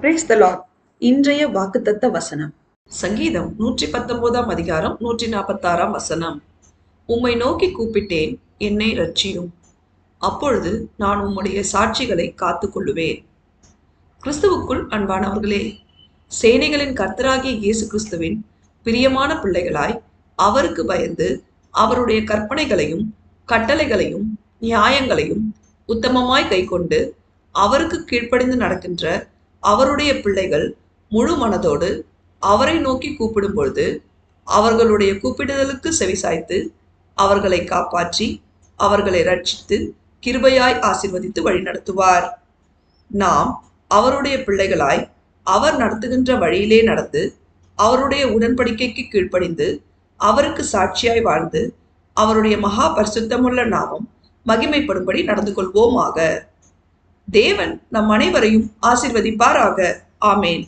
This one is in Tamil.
Praise the Lord. இன்றைய வாக்குத்தத்த வசனம் சங்கீதம் 119 அதிகாரம் 146 வசனம். உம்மை நோக்கி கூப்பிட்டேன், என்னை இரட்சியும். அப்பொழுது நான் உம்முடைய சாட்சிகளை காத்து கொள்ளுவேன். கிறிஸ்துவுக்குள் அன்பானவர்களே, சேனைகளின் கர்த்தராகிய இயேசு கிறிஸ்துவின் பிரியமான பிள்ளைகளாய் அவருக்கு பயந்து அவருடைய கற்பனைகளையும் கட்டளைகளையும் நியாயங்களையும் உத்தமமாய் கைக்கொண்டு அவருக்கு கீழ்ப்படிந்து நடக்கின்ற அவருடைய பிள்ளைகள் முழு மனதோடு அவரை நோக்கி கூப்பிடும் பொழுது அவர்களுடைய கூப்பிடுதலுக்கு செவிசாய்த்து அவர்களை காப்பாற்றி அவர்களை ரட்சித்து கிருபையாய் ஆசீர்வதித்து வழிநடத்துவார். நாம் அவருடைய பிள்ளைகளாய் அவர் நடத்துகின்ற வழியிலே நடந்து அவருடைய உடன்படிக்கைக்கு கீழ்ப்படிந்து அவருக்கு சாட்சியாய் வாழ்ந்து அவருடைய மகா பரிசுத்தமுள்ள நாமம் மகிமைப்படும்படி நடந்து கொள்வோமாக. தேவன் நம் அனைவரையும் ஆசீர்வதிப்பாராக. ஆமேன்.